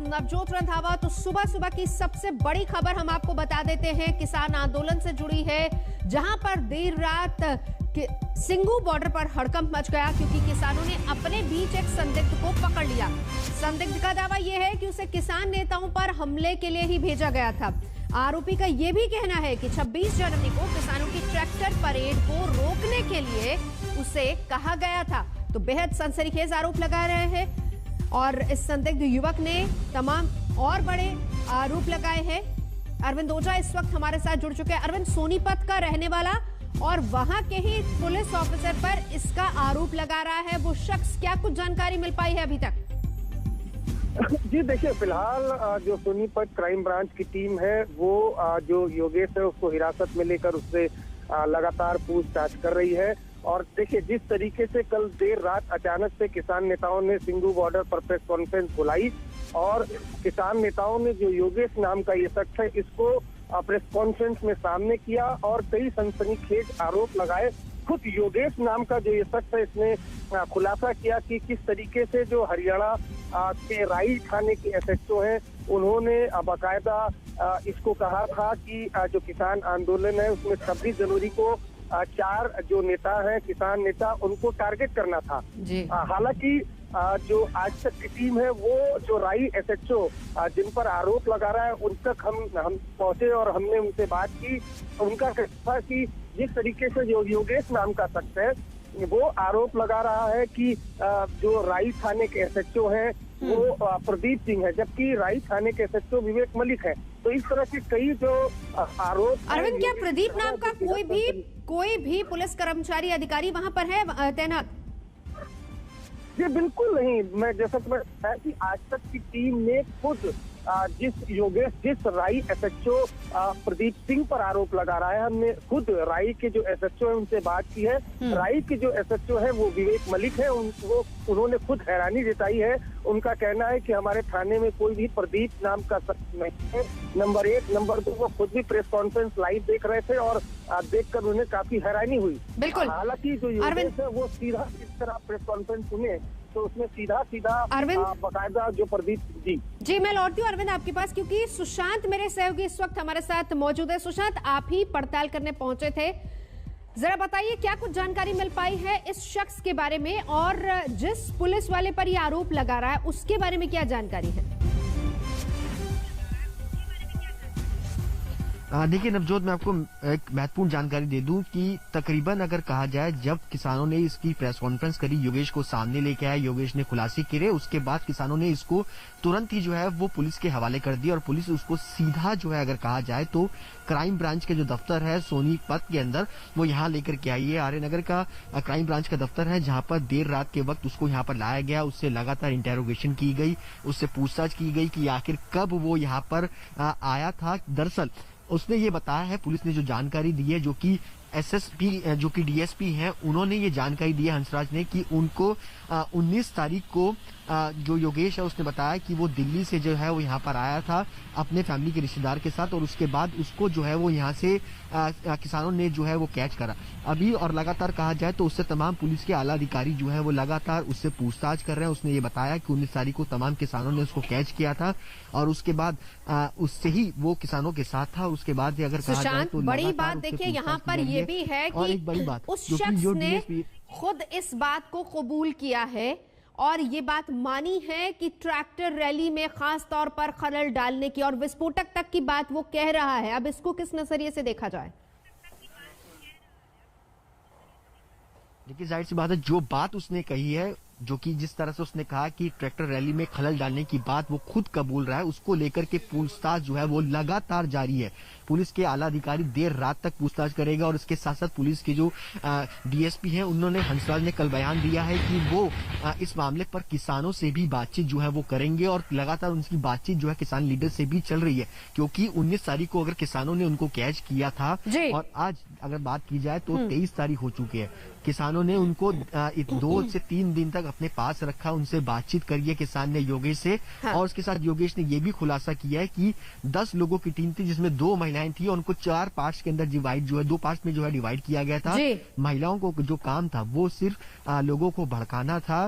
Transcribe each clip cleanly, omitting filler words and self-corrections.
नवजोत रंधावा। तो सुबह सुबह की सबसे बड़ी खबर हम आपको बता देते हैं, किसान आंदोलन से जुड़ी है, जहां पर देर रात सिंगू बॉर्डर पर हड़कंप मच गया क्योंकि किसानों ने अपने बीच एक संदिग्ध को पकड़ लिया। संदिग्ध का दावा यह है कि उसे किसान नेताओं पर हमले के लिए ही भेजा गया था। आरोपी का यह भी कहना है कि 26 जनवरी को किसानों की ट्रैक्टर परेड को रोकने के लिए उसे कहा गया था। तो बेहद सनसनीखेज आरोप लगा रहे हैं और इस संदिग्ध युवक ने तमाम और बड़े आरोप लगाए हैं। अरविंद ओझा इस वक्त हमारे साथ जुड़ चुके हैं। अरविंद, सोनीपत का रहने वाला और वहां के ही पुलिस ऑफिसर पर इसका आरोप लगा रहा है वो शख्स, क्या कुछ जानकारी मिल पाई है अभी तक? जी देखिए, फिलहाल जो सोनीपत क्राइम ब्रांच की टीम है वो जो योगेश है उसको हिरासत में लेकर उससे लगातार पूछताछ कर रही है। और देखिए, जिस तरीके से कल देर रात अचानक से किसान नेताओं ने सिंगू बॉर्डर पर प्रेस कॉन्फ्रेंस बुलाई और किसान नेताओं ने जो योगेश नाम का ये शख्स है इसको प्रेस कॉन्फ्रेंस में सामने किया और कई सनसनीखेज आरोप लगाए। खुद योगेश नाम का जो ये शख्स है इसने खुलासा किया कि किस तरीके से जो हरियाणा के राई थाने के एसएचओ हैं उन्होंने बाकायदा इसको कहा था कि जो किसान आंदोलन है उसमें 26 जनवरी को 4 जो नेता हैं किसान नेता उनको टारगेट करना था। हालांकि जो आज तक की टीम है वो जो राई एसएचओ जिन पर आरोप लगा रहा है उन तक हम पहुंचे और हमने उनसे बात की। उनका कहना था कि जिस तरीके से जो योगेश नाम का शख्स है वो आरोप लगा रहा है कि जो राई थाने के एसएचओ हैं वो प्रदीप सिंह है, जबकि राई थाने के एसएचओ विवेक मलिक है। तो इस तरह के कई जो आरोप। अरविंद, क्या प्रदीप नाम का कोई भी पुलिस कर्मचारी अधिकारी वहां पर है तैनात? जी बिल्कुल नहीं। मैं जैसा कि मैं बताया कि आज तक की टीम ने खुद जिस राई एसएचओ प्रदीप सिंह पर आरोप लगा रहा है, हमने खुद राई के जो एसएचओ है उनसे बात की है। राई के जो एसएचओ है वो विवेक मलिक है। उन्होंने खुद हैरानी जताई है। उनका कहना है कि हमारे थाने में कोई भी प्रदीप नाम का शख्स नहीं है। नंबर 1, नंबर 2, वो खुद भी प्रेस कॉन्फ्रेंस लाइव देख रहे थे और देखकर उन्हें काफी हैरानी हुई। बिल्कुल। हालांकि जो योगेश है वो सीधा इस तरह प्रेस कॉन्फ्रेंस सुने तो उसमें सीधा बाकायदा जो प्रदीप जी मैं लौटती हूँ अरविंद आपके पास, क्योंकि सुशांत मेरे सहयोगी इस वक्त हमारे साथ मौजूद है। सुशांत, आप ही पड़ताल करने पहुंचे थे, जरा बताइए क्या कुछ जानकारी मिल पाई है इस शख्स के बारे में और जिस पुलिस वाले पर ये आरोप लगा रहा है उसके बारे में क्या जानकारी है? देखिए नवजोत, मैं आपको एक महत्वपूर्ण जानकारी दे दूं कि तकरीबन अगर कहा जाए जब किसानों ने इसकी प्रेस कॉन्फ्रेंस करी, योगेश को सामने लेके आए, योगेश ने खुलासे करे, उसके बाद किसानों ने इसको तुरंत ही जो है वो पुलिस के हवाले कर दिया और पुलिस उसको सीधा जो है अगर कहा जाए तो क्राइम ब्रांच के जो दफ्तर है सोनीपत के अंदर वो यहाँ लेकर के आई है। आर्य नगर का क्राइम ब्रांच का दफ्तर है जहाँ पर देर रात के वक्त उसको यहाँ पर लाया गया, उससे लगातार इंटेरोगेशन की गई, उससे पूछताछ की गई कि आखिर कब वो यहाँ पर आया था। दरअसल उसने ये बताया है, पुलिस ने जो जानकारी दी है, जो कि एसएसपी जो कि डीएसपी हैं उन्होंने ये जानकारी दी है हंसराज ने कि उनको 19 तारीख को जो योगेश है उसने बताया कि वो दिल्ली से जो है वो यहाँ पर आया था अपने फैमिली के रिश्तेदार के साथ और उसके बाद उसको जो है वो यहाँ से किसानों ने जो है वो कैच करा अभी। और लगातार कहा जाए तो उससे तमाम पुलिस के आला अधिकारी जो है वो लगातार उससे पूछताछ कर रहे हैं। उसने ये बताया कि 19 तारीख को तमाम किसानों ने उसको कैच किया था और उसके बाद उससे ही वो किसानों के साथ था। उसके बाद अगर कहा जाए तो बड़ी बात देखिए यहाँ पर ये भी है कि एक बड़ी बात उस शख्स ने खुद इस बात को कबूल किया है और ये बात मानी है कि ट्रैक्टर रैली में खास तौर पर खलल डालने की और विस्फोटक तक की बात वो कह रहा है। अब इसको किस नजरिए से देखा जाए? देखिए जाहिर सी बात है, जो बात उसने कही है, जो कि जिस तरह से उसने कहा कि ट्रैक्टर रैली में खलल डालने की बात वो खुद कबूल रहा है, उसको लेकर के पूछताछ जो है वो लगातार जारी है। पुलिस के आला अधिकारी देर रात तक पूछताछ करेगा और इसके साथ साथ पुलिस के जो डीएसपी हैं उन्होंने हंसराज ने कल बयान दिया है कि वो इस मामले पर किसानों से भी बातचीत जो है वो करेंगे और लगातार उनकी बातचीत जो है किसान लीडर से भी चल रही है, क्योंकि 19 तारीख को अगर किसानों ने उनको कैच किया था और आज अगर बात की जाए तो 23 तारीख हो चुकी है। किसानों ने उनको 2 से 3 दिन तक अपने पास रखा, उनसे बातचीत करी है किसान ने योगेश से। हाँ। और उसके साथ योगेश ने ये भी खुलासा किया है कि 10 लोगों की टीम थी जिसमें 2 महिलाएं थी और उनको 4 पार्ट्स के अंदर डिवाइड 2 पार्ट्स में डिवाइड किया गया था। महिलाओं को जो काम था वो सिर्फ लोगों को भड़काना था,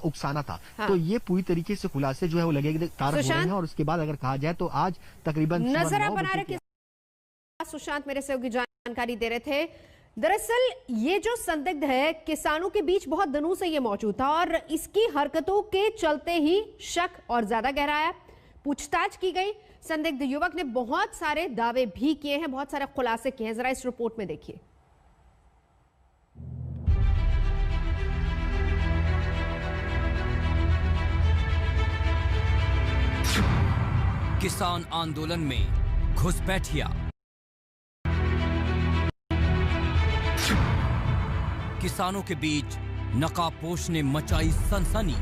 उकसाना था। हाँ। तो ये पूरी तरीके से खुलासे वो लगातार हो रहे हैं। और उसके बाद अगर कहा जाए तो आज तकरीबन नजर बना रहे सुशांत मेरे सहयोगी जानकारी दे रहे थे। दरअसल ये जो संदिग्ध है किसानों के बीच बहुत दिनों से ये मौजूद था और इसकी हरकतों के चलते ही शक और ज्यादा गहराया। पूछताछ की गई, संदिग्ध युवक ने बहुत सारे दावे भी किए हैं, बहुत सारे खुलासे किए हैं। जरा इस रिपोर्ट में देखिए। किसान आंदोलन में घुसपैठिया, किसानों के बीच नकाबपोश ने मचाई सनसनी।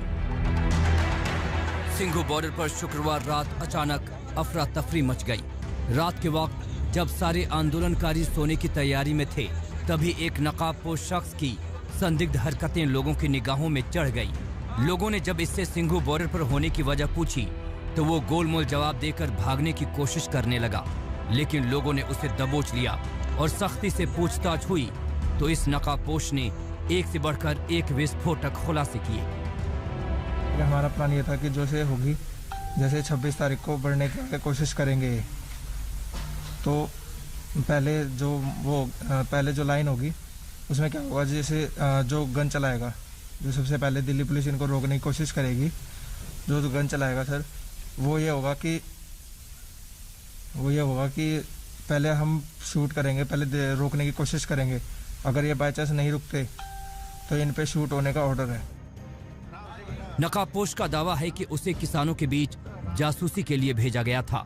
सिंघू बॉर्डर पर शुक्रवार रात अचानक अफरा तफरी मच गई। रात के वक्त जब सारे आंदोलनकारी सोने की तैयारी में थे तभी एक नकाबपोश शख्स की संदिग्ध हरकतें लोगों की निगाहों में चढ़ गई। लोगों ने जब इससे सिंघू बॉर्डर पर होने की वजह पूछी तो वो गोलमोल जवाब देकर भागने की कोशिश करने लगा, लेकिन लोगों ने उसे दबोच लिया और सख्ती से पूछताछ हुई तो इस नकाबपोश ने एक से बढ़कर एक विस्फोटक खुलासे किए। हमारा प्लान ये था कि जो से होगी, जैसे 26 तारीख को बढ़ने की कोशिश करेंगे तो पहले जो लाइन होगी उसमें क्या होगा, जैसे जो गन चलाएगा, जो सबसे पहले दिल्ली पुलिस इनको रोकने की कोशिश करेगी, जो गन चलाएगा सर वो ये होगा कि पहले हम शूट करेंगे, पहले रोकने की कोशिश करेंगे। अगर ये बाय चांस नहीं रुकते तो इन पे शूट होने का ऑर्डर है। नकाबपोश का दावा है कि उसे किसानों के बीच जासूसी के लिए भेजा गया था।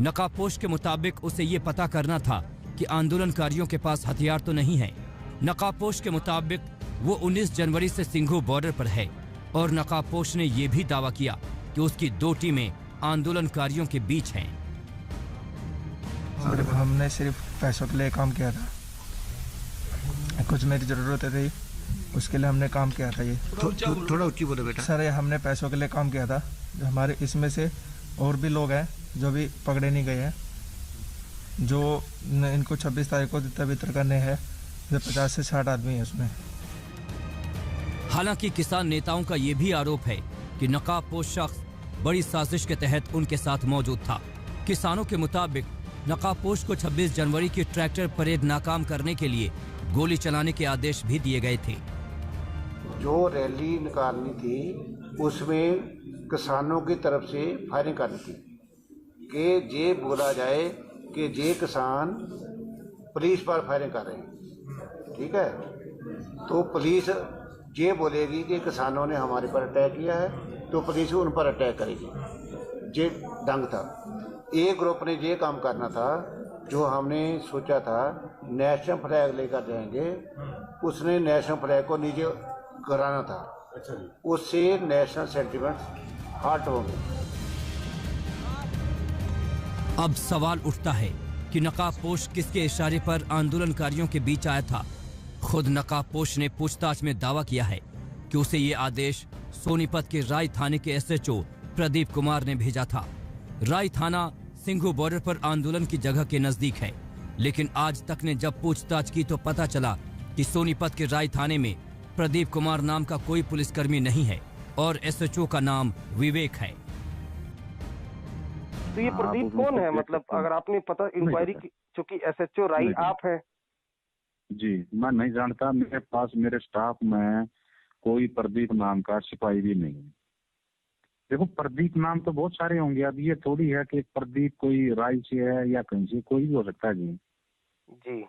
नकाबपोश के मुताबिक उसे ये पता करना था कि आंदोलनकारियों के पास हथियार तो नहीं है। नकाबपोश के मुताबिक वो 19 जनवरी से सिंघू बॉर्डर पर है और नकाबपोश ने यह भी दावा किया कि उसकी 2 टीमें आंदोलनकारियों के बीच हैं। हमने सिर्फ पैसों के लिए काम किया था, कुछ मेरी जरूरतें थी उसके लिए हमने काम किया था। ये थोड़ा ऊंची बोलो बेटा। सर ये हमने पैसों के लिए काम किया था। जो हमारे इसमें से और भी लोग हैं जो भी पकड़े नहीं गए हैं, जो इनको 26 तारीख को तितर करने हैं, 50 से 60 आदमी है उसमें। हालांकि किसान नेताओं का यह भी आरोप है कि नकाबपोश शख्स बड़ी साजिश के तहत उनके साथ मौजूद था। किसानों के मुताबिक नकाबपोश को 26 जनवरी की ट्रैक्टर परेड नाकाम करने के लिए गोली चलाने के आदेश भी दिए गए थे। जो रैली निकालनी थी उसमें किसानों की तरफ से फायरिंग करनी थी कि ये बोला जाए कि ये किसान पुलिस पर फायरिंग कर रहे हैं, ठीक है। तो पुलिस ये बोलेगी कि किसानों ने हमारे पर अटैक किया है तो पुलिस उन पर अटैक करेगी। ये ढंग था। एक ग्रुप ने ये काम करना था, जो हमने सोचा था नेशनल फ्लैग लेकर जाएंगे, उसने नेशनल फ्लैग को नीचे कराना था। उससे नेशनल सेंटिमेंट हर्ट होंगे। अब सवाल उठता है कि नकाबपोश किसके इशारे पर आंदोलनकारियों के बीच आया था। खुद नकाबपोश ने पूछताछ में दावा किया है कि उसे ये आदेश सोनीपत के राय थाने के SHO प्रदीप कुमार ने भेजा था। राय थाना सिंघू बॉर्डर पर आंदोलन की जगह के नजदीक है, लेकिन आज तक ने जब पूछताछ की तो पता चला कि सोनीपत के राय थाने में प्रदीप कुमार नाम का कोई पुलिसकर्मी नहीं है और SHO का नाम विवेक है। तो ये प्रदीप कौन है? मतलब अगर आपने पता इंक्वायरी की, चूंकि SHO राय आप है। जी मैं नहीं जानता, मेरे पास मेरे स्टाफ में कोई प्रदीप नाम का सिपाही भी नहीं है। देखो प्रदीप नाम तो बहुत सारे होंगे, अब ये थोड़ी है कि प्रदीप कोई राय से है या कहीं से, कोई भी हो सकता है जी।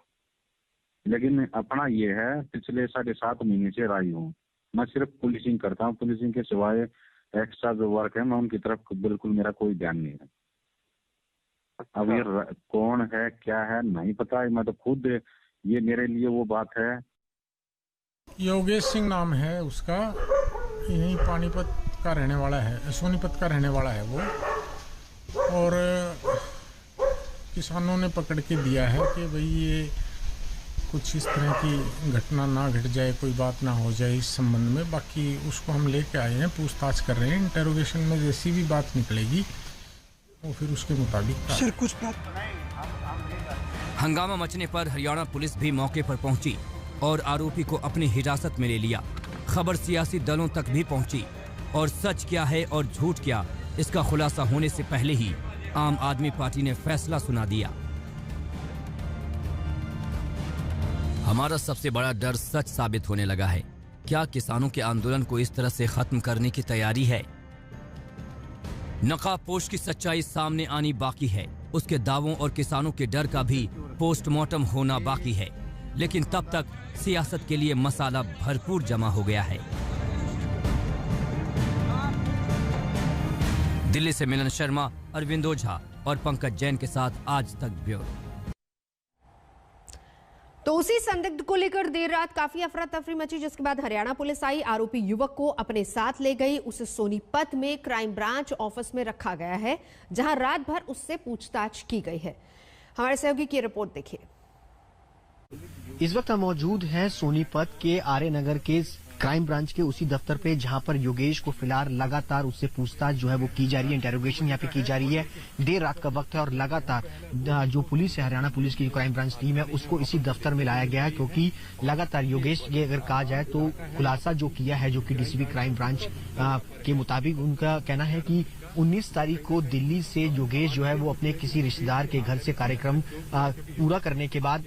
लेकिन अपना ये है पिछले 7.5 महीने से राय हूँ। मैं सिर्फ पुलिसिंग करता हूँ, पुलिसिंग के सिवाय एक्स्ट्रा जो वर्क है मैं उनकी तरफ बिल्कुल मेरा कोई ध्यान नहीं है। अच्छा। अब ये कौन है क्या है नहीं पता है, मैं तो खुद ये मेरे लिए वो बात है। योगेश सिंह नाम है उसका, यही पानीपत का रहने वाला है, सोनीपत का रहने वाला है वो। और किसानों ने पकड़ के दिया है कि भाई ये कुछ इस तरह की घटना ना घट जाए, कोई बात ना हो जाए इस संबंध में। बाकी उसको हम लेके आए हैं, पूछताछ कर रहे हैं। इंटेरोगेशन में जैसी भी बात निकलेगी वो फिर उसके मुताबिक। सर कुछ बात। हंगामा मचने पर हरियाणा पुलिस भी मौके पर पहुंची और आरोपी को अपनी हिरासत में ले लिया। खबर सियासी दलों तक भी पहुंची और सच क्या है और झूठ क्या, इसका खुलासा होने से पहले ही आम आदमी पार्टी ने फैसला सुना दिया। हमारा सबसे बड़ा डर सच साबित होने लगा है। क्या किसानों के आंदोलन को इस तरह से खत्म करने की तैयारी है? नकाबपोश की सच्चाई सामने आनी बाकी है। उसके दावों और किसानों के डर का भी पोस्टमार्टम होना बाकी है। लेकिन तब तक सियासत के लिए मसाला भरपूर जमा हो गया है। दिल्ली से मिलन शर्मा, अरविंद ओझा और पंकज जैन के साथ आज तक ब्यूरो। तो उसी संदिग्ध को लेकर देर रात काफी अफरा तफरी मची, जिसके बाद हरियाणा पुलिस आई, आरोपी युवक को अपने साथ ले गई। उसे सोनीपत में क्राइम ब्रांच ऑफिस में रखा गया है, जहां रात भर उससे पूछताछ की गई है। हमारे सहयोगी की रिपोर्ट देखिए। इस वक्त हम मौजूद हैं सोनीपत के आर्य नगर के क्राइम ब्रांच के उसी दफ्तर पे, जहां पर योगेश को फिलहाल लगातार उससे पूछताछ जो है वो की जा रही है, इंटेरोगेशन यहाँ पे की जा रही है। देर रात का वक्त है और लगातार जो पुलिस है, हरियाणा पुलिस की क्राइम ब्रांच टीम है, उसको इसी दफ्तर में लाया गया है, क्योंकि लगातार योगेश ये अगर कहा जाए तो खुलासा जो किया है, जो कि डीसीपी क्राइम ब्रांच के मुताबिक उनका कहना है कि 19 तारीख को दिल्ली से योगेश जो है वो अपने किसी रिश्तेदार के घर से कार्यक्रम पूरा करने के बाद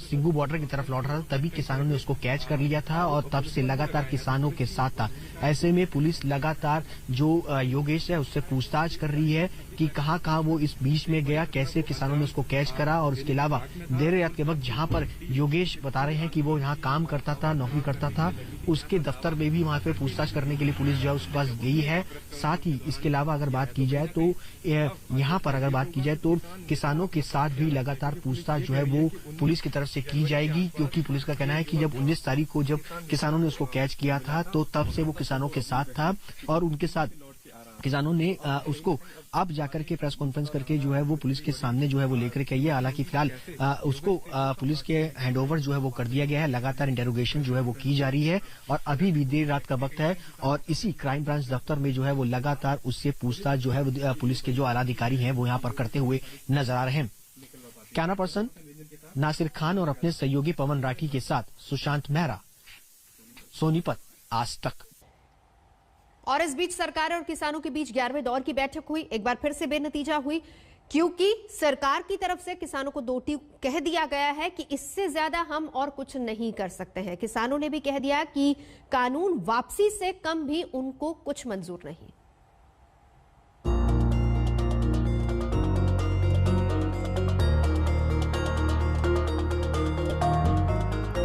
सिंगू बॉर्डर की तरफ लौट रहा था, तभी किसानों ने उसको कैच कर लिया था और तब से लगातार किसानों के साथ था। ऐसे में पुलिस लगातार जो योगेश है उससे पूछताछ कर रही है कि कहां वो इस बीच में गया, कैसे किसानों ने उसको कैच करा। और इसके अलावा देर रात के वक्त जहां पर योगेश बता रहे हैं कि वो यहाँ काम करता था, नौकरी करता था, उसके दफ्तर में भी वहां पे पूछताछ करने के लिए पुलिस जो है उसके पास गई है। साथ ही इसके अलावा अगर बात की जाए तो यहाँ पर अगर बात की जाए तो किसानों के साथ भी लगातार पूछताछ जो है वो पुलिस की तरफ से की जाएगी, क्योंकि पुलिस का कहना है कि जब 19 तारीख को जब किसानों ने उसको कैच किया था तो तब से वो किसानों के साथ था और उनके साथ किसानों ने उसको अब जाकर के प्रेस कॉन्फ्रेंस करके जो है वो पुलिस के सामने जो है वो लेकर के आई है। हालांकि फिलहाल उसको पुलिस के हैंडओवर जो है वो कर दिया गया है। लगातार इंटेरोगेशन जो है वो की जा रही है और अभी भी देर रात का वक्त है और इसी क्राइम ब्रांच दफ्तर में जो है वो लगातार उससे पूछताछ जो है वो पुलिस के जो आला अधिकारी हैं वो यहाँ पर करते हुए नजर आ रहे हैं। कैमरा पर्सन नासिर खान और अपने सहयोगी पवन राठी के साथ सुशांत मेहरा, सोनीपत, आज तक। और इस बीच सरकार और किसानों के बीच 11वें दौर की बैठक हुई, एक बार फिर से बेनतीजा हुई, क्योंकि सरकार की तरफ से किसानों को 2 कह दिया गया है कि इससे ज्यादा हम और कुछ नहीं कर सकते हैं। किसानों ने भी कह दिया कि कानून वापसी से कम भी उनको कुछ मंजूर नहीं।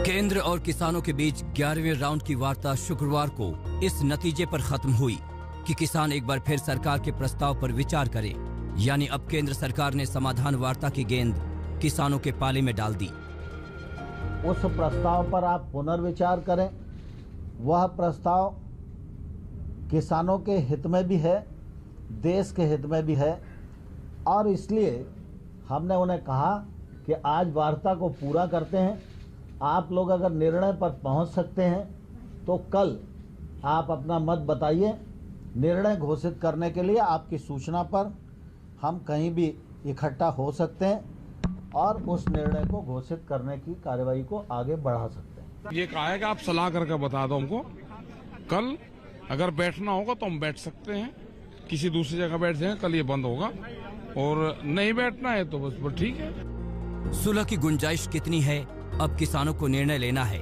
केंद्र और किसानों के बीच 11वें राउंड की वार्ता शुक्रवार को इस नतीजे पर खत्म हुई कि किसान एक बार फिर सरकार के प्रस्ताव पर विचार करें, यानी अब केंद्र सरकार ने समाधान वार्ता की गेंद किसानों के पाले में डाल दी। उस प्रस्ताव पर आप पुनर्विचार करें। वह प्रस्ताव किसानों के हित में भी है, देश के हित में भी है और इसलिए हमने उन्हें कहा कि आज वार्ता को पूरा करते हैं। आप लोग अगर निर्णय पर पहुंच सकते हैं तो कल आप अपना मत बताइए। निर्णय घोषित करने के लिए आपकी सूचना पर हम कहीं भी इकट्ठा हो सकते हैं और उस निर्णय को घोषित करने की कार्यवाही को आगे बढ़ा सकते हैं। ये कहा है कि आप सलाह करके बता दो हमको। कल अगर बैठना होगा तो हम बैठ सकते हैं, किसी दूसरी जगह बैठ जाएंगे, कल ये बंद होगा और नहीं बैठना है तो बस ठीक है। सुलह की गुंजाइश कितनी है, अब किसानों को निर्णय लेना है।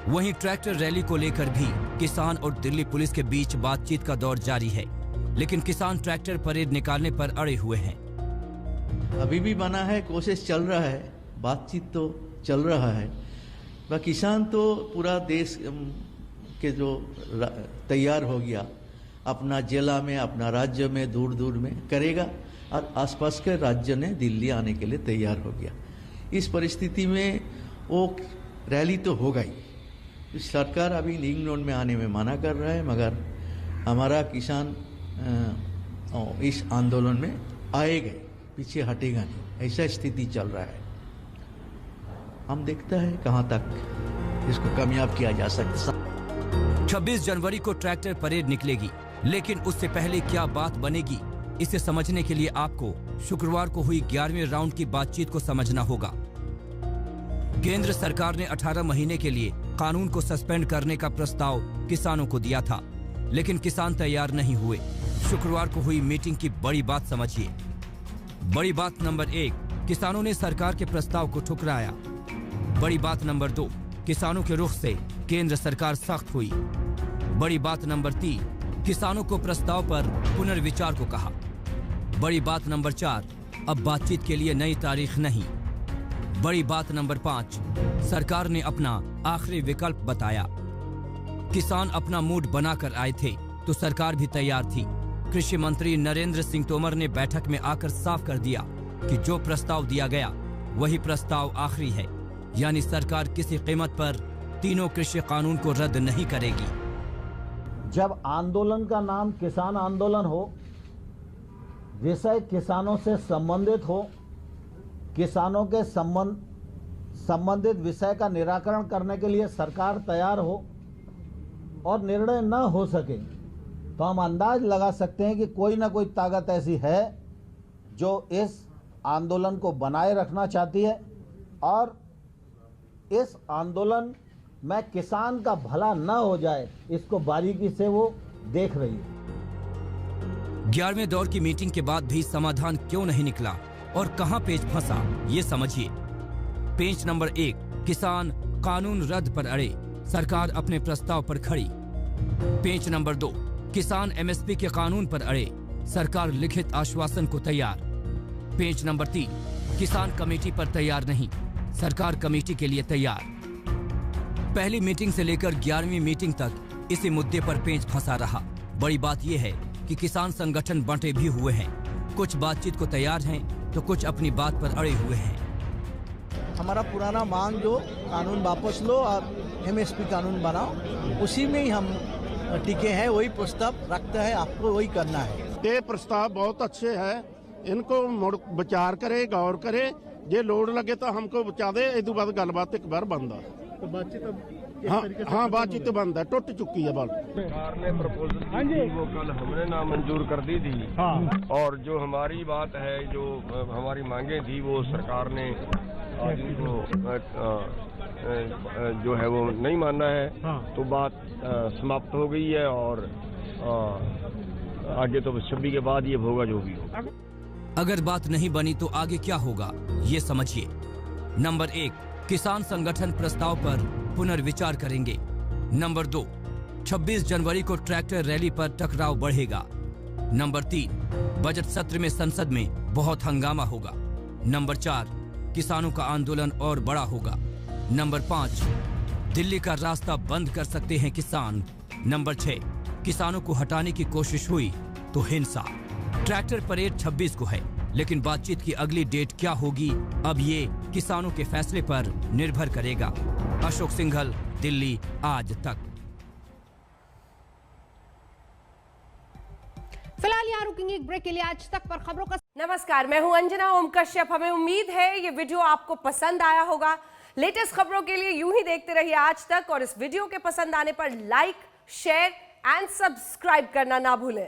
वहीं ट्रैक्टर रैली को लेकर भी किसान और दिल्ली पुलिस के बीच बातचीत का दौर जारी है, लेकिन किसान ट्रैक्टर परेड निकालने पर अड़े हुए हैं। अभी भी बना है, कोशिश चल रहा है, बातचीत तो चल रहा है। वह किसान तो पूरा देश के जो तैयार हो गया, अपना जिला में, अपना राज्य में, दूर दूर में करेगा और आसपास के राज्य ने दिल्ली आने के लिए तैयार हो गया। इस परिस्थिति में वो रैली तो होगा ही। सरकार अभी रिंग रोड में आने में मना कर रहा है, मगर हमारा किसान इस आंदोलन में आएगा, पीछे हटेगा नहीं, ऐसा स्थिति चल रहा है। हम देखते हैं कहाँ तक इसको कामयाब किया जा सकता। 26 जनवरी को ट्रैक्टर परेड निकलेगी, लेकिन उससे पहले क्या बात बनेगी, इसे समझने के लिए आपको शुक्रवार को हुई 11वें राउंड की बातचीत को समझना होगा। केंद्र सरकार ने 18 महीने के लिए कानून को सस्पेंड करने का प्रस्ताव किसानों को दिया था, लेकिन किसान तैयार नहीं हुए। शुक्रवार को हुई मीटिंग की बड़ी बात समझिए। बड़ी बात नंबर 1, किसानों ने सरकार के प्रस्ताव को ठुकराया। बड़ी बात नंबर 2, किसानों के रुख से केंद्र सरकार सख्त हुई। बड़ी बात नंबर 3, किसानों को प्रस्ताव पर पुनर्विचार को कहा। बड़ी बात नंबर 4, अब बातचीत के लिए नई तारीख नहीं। बड़ी बात नंबर 5, सरकार ने अपना आखिरी विकल्प बताया। किसान अपना मूड बनाकर आए थे तो सरकार भी तैयार थी। कृषि मंत्री नरेंद्र सिंह तोमर ने बैठक में आकर साफ कर दिया कि जो प्रस्ताव दिया गया वही प्रस्ताव आखिरी है, यानी सरकार किसी कीमत पर तीनों कृषि कानून को रद्द नहीं करेगी। जब आंदोलन का नाम किसान आंदोलन हो, विषय किसानों से संबंधित हो, किसानों के संबंधित विषय का निराकरण करने के लिए सरकार तैयार हो और निर्णय न हो सके, तो हम अंदाज लगा सकते हैं कि कोई ना कोई ताकत ऐसी है जो इस आंदोलन को बनाए रखना चाहती है और इस आंदोलन में किसान का भला न हो जाए, इसको बारीकी से वो देख रही है। 11वें दौर की मीटिंग के बाद भी समाधान क्यों नहीं निकला और कहां पेच फंसा, ये समझिए। पेच नंबर 1, किसान कानून रद्द पर अड़े, सरकार अपने प्रस्ताव पर खड़ी। पेच नंबर 2, किसान एमएसपी के कानून पर अड़े, सरकार लिखित आश्वासन को तैयार। पेच नंबर 3, किसान कमेटी पर तैयार नहीं, सरकार कमेटी के लिए तैयार। पहली मीटिंग से लेकर 11वीं मीटिंग तक इसी मुद्दे पर पेच फंसा रहा। बड़ी बात यह है कि किसान संगठन बंटे भी हुए हैं, कुछ बातचीत को तैयार हैं तो कुछ अपनी बात पर अड़े हुए हैं। हमारा पुराना मांग जो कानून वापस लो और एमएसपी कानून बनाओ, उसी में ही हम टिके हैं, वही प्रस्ताव रखते हैं, आपको वही करना है। ये प्रस्ताव बहुत अच्छे हैं, इनको विचार करे, गौर करे, जे लोड लगे तो हमको बचा दे। इस बाद गलबात एक बार बंद है, तो बातचीत हाँ बातचीत बंद है, टूट चुकी है बात। सरकार ने प्रपोजल दी वो कल हमने नामंजूर कर दी थी। और जो हमारी बात है, जो हमारी मांगे थी, वो सरकार ने आज जो है वो नहीं मानना है। तो बात समाप्त हो गई है और आगे तो 26 के बाद ये होगा जो भी होगा। अगर बात नहीं बनी तो आगे क्या होगा, ये समझिए। नंबर 1, किसान संगठन प्रस्ताव पर पुनर्विचार करेंगे। नंबर 2, 26 जनवरी को ट्रैक्टर रैली पर टकराव बढ़ेगा। नंबर 3, बजट सत्र में संसद में बहुत हंगामा होगा। नंबर 4, किसानों का आंदोलन और बड़ा होगा। नंबर 5, दिल्ली का रास्ता बंद कर सकते हैं किसान। नंबर 6, किसानों को हटाने की कोशिश हुई तो हिंसा। ट्रैक्टर परेड 26 को है, लेकिन बातचीत की अगली डेट क्या होगी, अब ये किसानों के फैसले पर निर्भर करेगा। अशोक सिंघल, दिल्ली, आज तक। फिलहाल यहाँ रुकेंगे एक ब्रेक के लिए। आज तक पर खबरों का नमस्कार, मैं हूं अंजना ओम कश्यप। हमें उम्मीद है ये वीडियो आपको पसंद आया होगा। लेटेस्ट खबरों के लिए यूं ही देखते रहिए आज तक, और इस वीडियो के पसंद आने पर लाइक, शेयर एंड सब्सक्राइब करना ना भूलें।